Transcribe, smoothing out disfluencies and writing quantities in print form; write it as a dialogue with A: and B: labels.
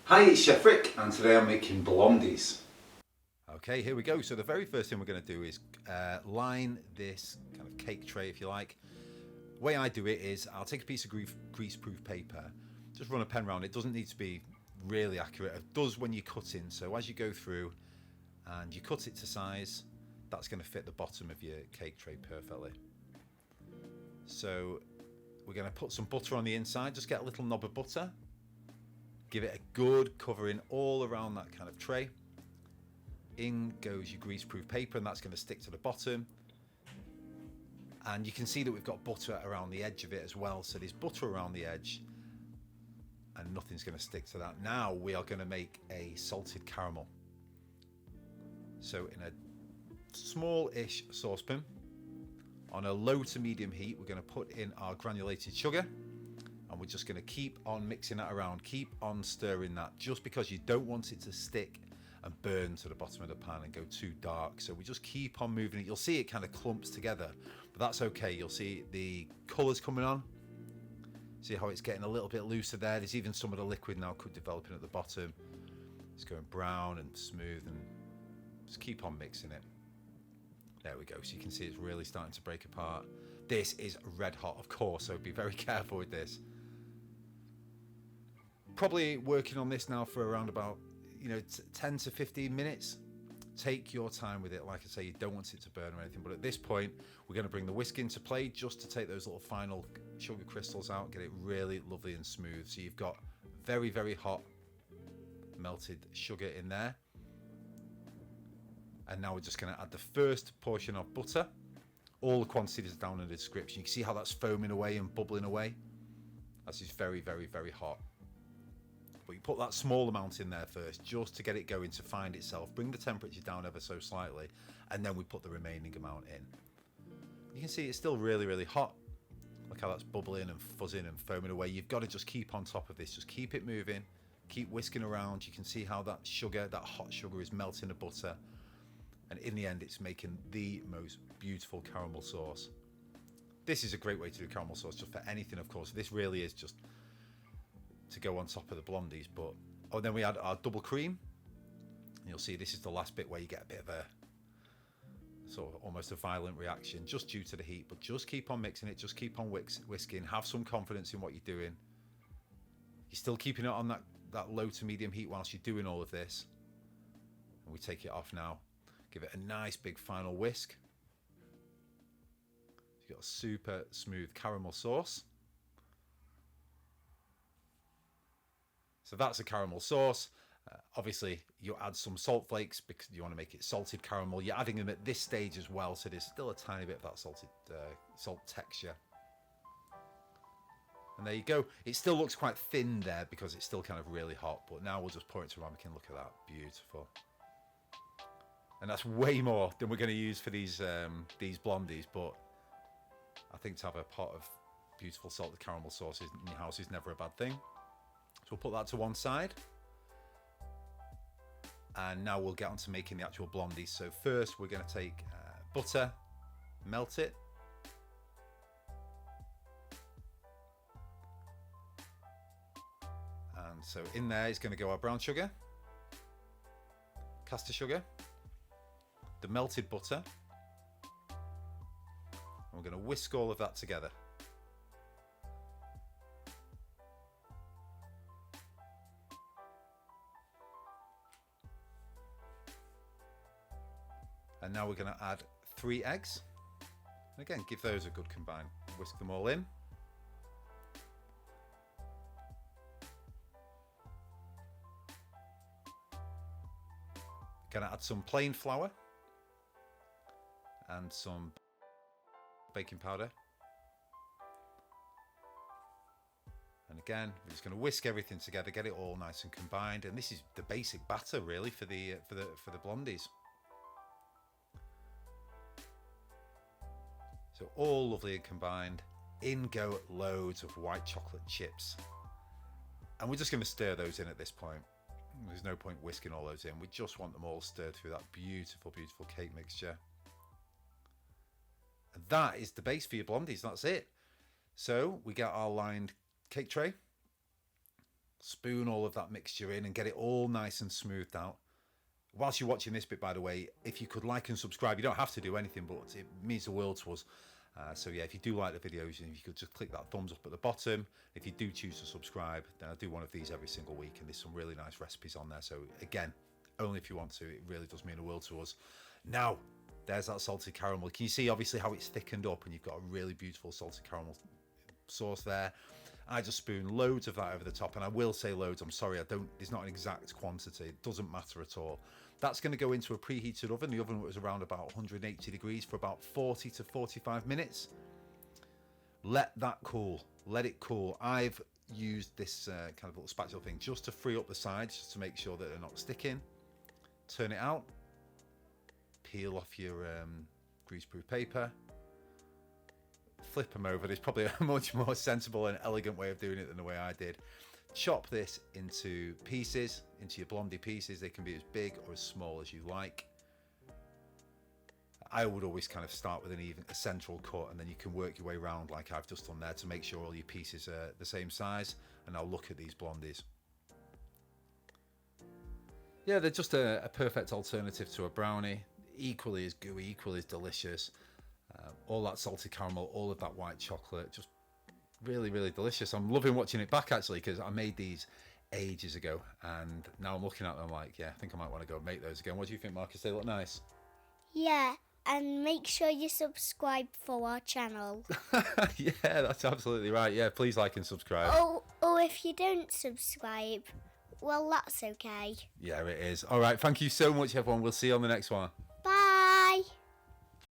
A: Hi, it's Chef Rick, and today I'm making blondies.
B: Okay, here we go. So the very first thing we're going to do is line this kind of cake tray, if you like. The way I do it is I'll take a piece of greaseproof paper, just run a pen around it. It doesn't need to be really accurate. It does when you cut in. So as you go through and you cut it to size, that's going to fit the bottom of your cake tray perfectly. So we're going to put some butter on the inside. Just get a little knob of butter. Give it a good covering all around that kind of tray. In goes your greaseproof paper, and that's going to stick to the bottom. And you can see that we've got butter around the edge of it as well. So there's butter around the edge and nothing's going to stick to that. Now we are going to make a salted caramel. So in a small-ish saucepan, on a low to medium heat, we're going to put in our granulated sugar. And we're just going to keep on mixing that around, keep on stirring that, just because you don't want it to stick and burn to the bottom of the pan and go too dark. So we just keep on moving it. You'll see it kind of clumps together, but that's okay. You'll see the colours coming on. See how it's getting a little bit looser there. There's even some of the liquid now developing at the bottom. It's going brown and smooth, and just keep on mixing it. There we go. So you can see it's really starting to break apart. This is red hot, of course, so be very careful with this. Probably working on this now for around about 10 to 15 minutes. Take your time with it. Like I say, you don't want it to burn or anything, but at this point we're going to bring the whisk into play just to take those little final sugar crystals out, get it really lovely and smooth. So you've got very, very hot melted sugar in there, and now we're just going to add the first portion of butter. All the quantities are down in the description. You can see how that's foaming away and bubbling away. That's just very, very, very hot. But you put that small amount in there first, just to get it going to find itself. Bring the temperature down ever so slightly, and then we put the remaining amount in. You can see it's still really, really hot. Look how that's bubbling and fuzzing and foaming away. You've got to just keep on top of this. Just keep it moving. Keep whisking around. You can see how that sugar, that hot sugar, is melting the butter. And in the end, it's making the most beautiful caramel sauce. This is a great way to do caramel sauce, just for anything, of course. This really is just to go on top of the blondies. But then we add our double cream. And you'll see this is the last bit where you get a bit of a sort of almost a violent reaction, just due to the heat. But just keep on mixing it, just keep on whisking. Have some confidence in what you're doing. You're still keeping it on that low to medium heat whilst you're doing all of this. And we take it off now. Give it a nice big final whisk. You've got a super smooth caramel sauce. So that's a caramel sauce. Obviously, you add some salt flakes because you want to make it salted caramel. You're adding them at this stage as well, so there's still a tiny bit of that salt texture. And there you go. It still looks quite thin there because it's still kind of really hot, but now we'll just pour it to a ramekin. Look at that. Beautiful. And that's way more than we're going to use for these blondies, but I think to have a pot of beautiful salted caramel sauce in your house is never a bad thing. So we'll put that to one side. And now we'll get on to making the actual blondies. So first we're going to take butter, melt it. And so in there is going to go our brown sugar, caster sugar, the melted butter. And we're going to whisk all of that together. And now we're going to add 3 eggs. And again, give those a good combine. Whisk them all in. Going to add some plain flour and some baking powder. And again, we're just going to whisk everything together, get it all nice and combined. And this is the basic batter really for the blondies. So all lovely and combined. In go loads of white chocolate chips. And we're just going to stir those in at this point. There's no point whisking all those in. We just want them all stirred through that beautiful, beautiful cake mixture. And that is the base for your blondies. That's it. So we get our lined cake tray. spoon all of that mixture in and get it all nice and smoothed out. Whilst you're watching this bit, by the way, if you could like and subscribe, you don't have to do anything, but it means the world to us. So yeah, if you do like the videos, and if you could just click that thumbs up at the bottom. If you do choose to subscribe, then I do one of these every single week, and there's some really nice recipes on there. So again, only if you want to. It really does mean the world to us. Now, there's that salted caramel. Can you see obviously how it's thickened up, and you've got a really beautiful salted caramel sauce there. I just spoon loads of that over the top, and I will say loads. I'm sorry, there's not an exact quantity. It doesn't matter at all. That's going to go into a preheated oven. The oven was around about 180 degrees for about 40 to 45 minutes. Let that cool. Let it cool. I've used this kind of little spatula thing just to free up the sides, just to make sure that they're not sticking. Turn it out. Peel off your greaseproof paper. Flip them over. There's probably a much more sensible and elegant way of doing it than the way I did. Chop this into pieces, into your Blondie pieces. They can be as big or as small as you like. I would always kind of start with a central cut, and then you can work your way around like I've just done there to make sure all your pieces are the same size. And I'll look at these Blondies. Yeah, they're just a perfect alternative to a brownie. Equally as gooey, equally as delicious. All that salted caramel, all of that white chocolate, just really, really delicious. I'm loving watching it back actually, because I made these ages ago, and now I'm looking at them like, yeah, I think I might want to go make those again. What do you think, Marcus? They look nice.
C: Yeah, and make sure you subscribe for our channel.
B: Yeah, that's absolutely right. Yeah, please like and subscribe.
C: Or if you don't subscribe, well, that's okay.
B: Yeah, it is. All right, thank you so much, everyone. We'll see you on the next one.